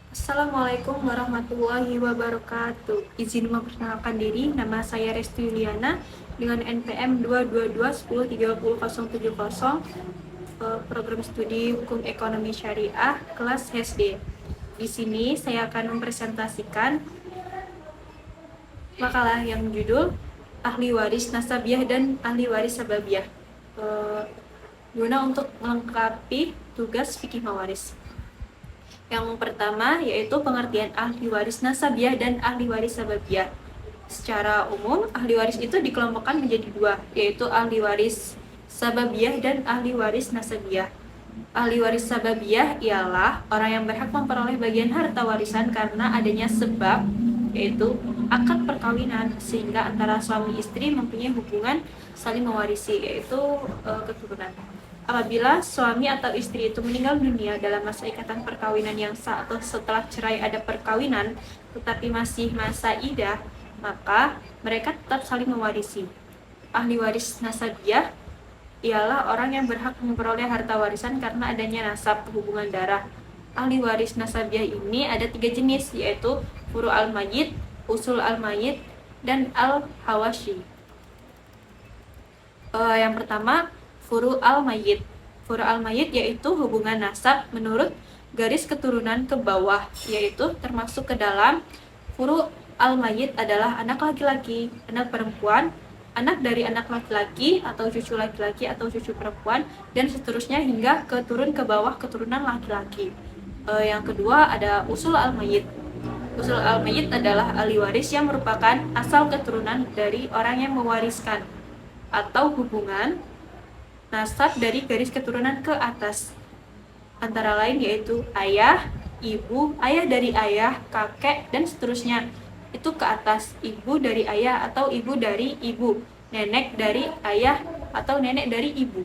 Assalamualaikum warahmatullahi wabarakatuh. Izin memperkenalkan diri, nama saya Restu Yuliana dengan NPM 222103070, program studi Hukum Ekonomi Syariah kelas SD. Di sini saya akan mempresentasikan makalah yang judul Ahli Waris Nasabiah dan Ahli Waris Sababiah, guna untuk melengkapi tugas fikih mawaris. Yang pertama yaitu pengertian ahli waris nasabiah dan ahli waris sababiah. Secara umum, ahli waris itu dikelompokkan menjadi dua, yaitu ahli waris sababiah dan ahli waris nasabiah. Ahli waris sababiah ialah orang yang berhak memperoleh bagian harta warisan karena adanya sebab, yaitu akad perkawinan, sehingga antara suami istri mempunyai hubungan saling mewarisi, yaitu keturunan. Apabila suami atau istri itu meninggal dunia dalam masa ikatan perkawinan yang sah atau setelah cerai ada perkawinan tetapi masih masa iddah, maka mereka tetap saling mewarisi. Ahli waris nasabiah ialah orang yang berhak memperoleh harta warisan karena adanya nasab, hubungan darah. Ahli waris nasabiah ini ada 3 jenis, yaitu furu al-mayyit, usul al-mayyit, dan al-hawashi. Yang pertama, furu al-mayyit. Furu al-mayyit yaitu hubungan nasab menurut garis keturunan ke bawah, yaitu termasuk ke dalam furu al-mayyit adalah anak laki-laki, anak perempuan, anak dari anak laki-laki atau cucu laki-laki atau cucu perempuan, dan seterusnya hingga turun ke bawah keturunan laki-laki. Yang kedua ada usul al-mayyit. Usul al-mayyit adalah ahli waris yang merupakan asal keturunan dari orang yang mewariskan atau hubungan nasab dari garis keturunan ke atas, antara lain yaitu ayah, ibu, ayah dari ayah, kakek, dan seterusnya. Itu ke atas, ibu dari ayah atau ibu dari ibu, nenek dari ayah atau nenek dari ibu.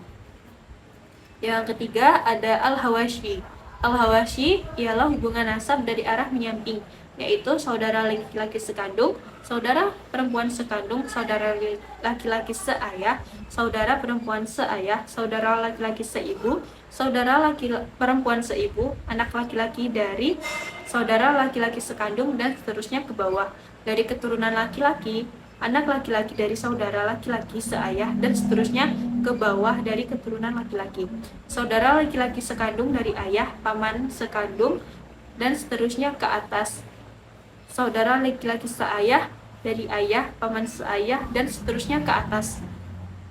Yang ketiga ada al-hawashi. Al-hawashi ialah hubungan nasab dari arah menyamping, yaitu saudara laki-laki sekandung, saudara perempuan sekandung, saudara laki-laki seayah, saudara perempuan seayah, saudara laki-laki seibu, saudara perempuan seibu, anak laki-laki dari saudara laki-laki sekandung, dan seterusnya ke bawah. Dari keturunan laki-laki, anak laki-laki dari saudara laki-laki seayah, dan seterusnya ke bawah dari keturunan laki-laki. Saudara laki-laki sekandung dari ayah, paman sekandung, dan seterusnya ke atas. Saudara laki-laki seayah dari ayah, paman seayah, dan seterusnya ke atas.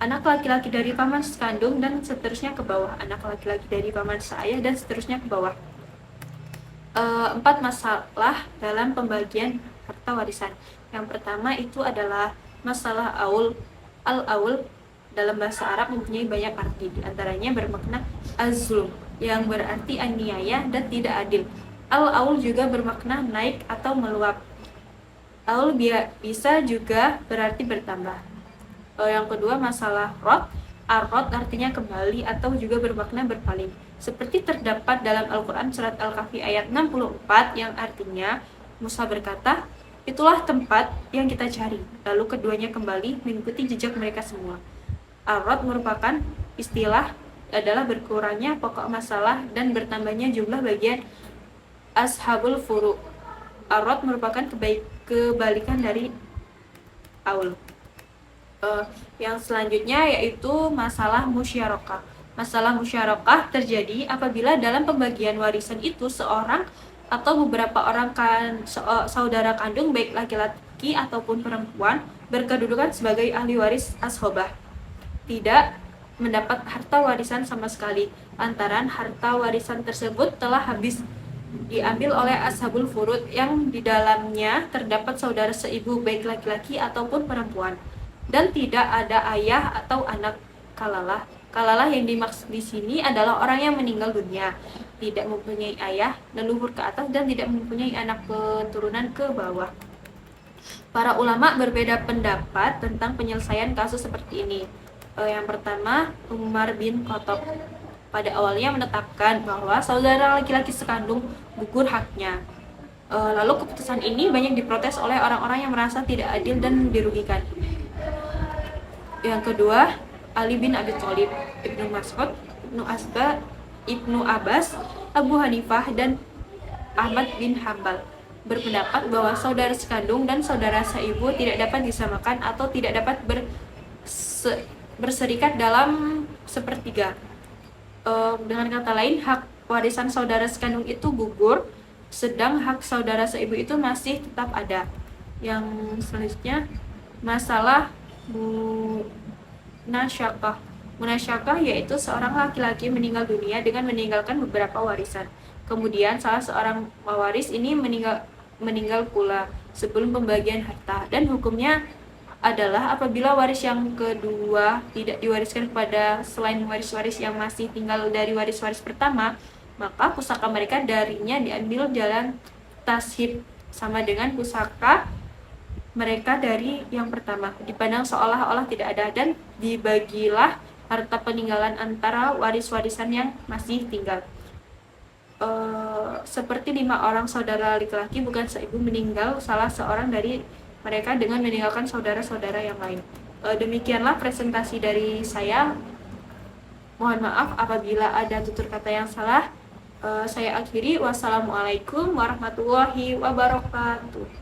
Anak laki-laki dari paman sekandung, dan seterusnya ke bawah. Anak laki-laki dari paman seayah, dan seterusnya ke bawah. 4 masalah dalam pembagian harta warisan. Yang pertama itu adalah masalah al-aul. Dalam bahasa Arab mempunyai banyak arti, diantaranya bermakna az-zulm, yang berarti aniaya dan tidak adil. Al-aul juga bermakna naik atau meluap. Aul bisa juga berarti bertambah. Yang kedua masalah rod. Ar-rod artinya kembali atau juga bermakna berpaling. Seperti terdapat dalam Al-Quran surat Al-Kahfi ayat 64 yang artinya Musa berkata, itulah tempat yang kita cari. Lalu keduanya kembali mengikuti jejak mereka semua. Ar-rod merupakan istilah adalah berkurangnya pokok masalah dan bertambahnya jumlah bagian ashabul furu. Ar-rod merupakan kebalikan dari aul. Yang selanjutnya yaitu masalah musyarakah. Masalah musyarakah terjadi apabila dalam pembagian warisan itu seorang atau beberapa orang saudara kandung baik laki-laki ataupun perempuan berkedudukan sebagai ahli waris ashobah tidak mendapat harta warisan sama sekali, lantaran harta warisan tersebut telah habis diambil oleh ashabul furud yang di dalamnya terdapat saudara seibu baik laki-laki ataupun perempuan, dan tidak ada ayah atau anak kalalah. Kalalah yang dimaksud di sini adalah orang yang meninggal dunia, tidak mempunyai ayah leluhur ke atas dan tidak mempunyai anak keturunan ke bawah. Para ulama berbeda pendapat tentang penyelesaian kasus seperti ini. Yang pertama, Umar bin Khattab pada awalnya menetapkan bahwa saudara laki-laki sekandung gugur haknya. Lalu keputusan ini banyak diprotes oleh orang-orang yang merasa tidak adil dan dirugikan. Yang kedua, Ali bin Abi Thalib, Ibnu Mas'ud, Ibnu Abbas, Abu Hanifah, dan Ahmad bin Hambal berpendapat bahwa saudara sekandung dan saudara seibu tidak dapat disamakan atau tidak dapat berserikat dalam sepertiga. Dengan kata lain, hak warisan saudara sekandung itu gugur, sedang hak saudara seibu itu masih tetap ada. Yang selanjutnya, masalah munasyakah. Munasyakah yaitu seorang laki-laki meninggal dunia dengan meninggalkan beberapa warisan. Kemudian salah seorang pewaris ini meninggal pula sebelum pembagian harta, dan hukumnya adalah apabila waris yang kedua tidak diwariskan kepada selain waris-waris yang masih tinggal dari waris-waris pertama, maka pusaka mereka darinya diambil jalan tashib, sama dengan pusaka mereka dari yang pertama, dipandang seolah-olah tidak ada, dan dibagilah harta peninggalan antara waris-warisan yang masih tinggal. Seperti 5 orang saudara laki-laki bukan seibu meninggal salah seorang dari mereka dengan meninggalkan saudara-saudara yang lain. Demikianlah presentasi dari saya. Mohon maaf apabila ada tutur kata yang salah. Saya akhiri. Wassalamualaikum warahmatullahi wabarakatuh.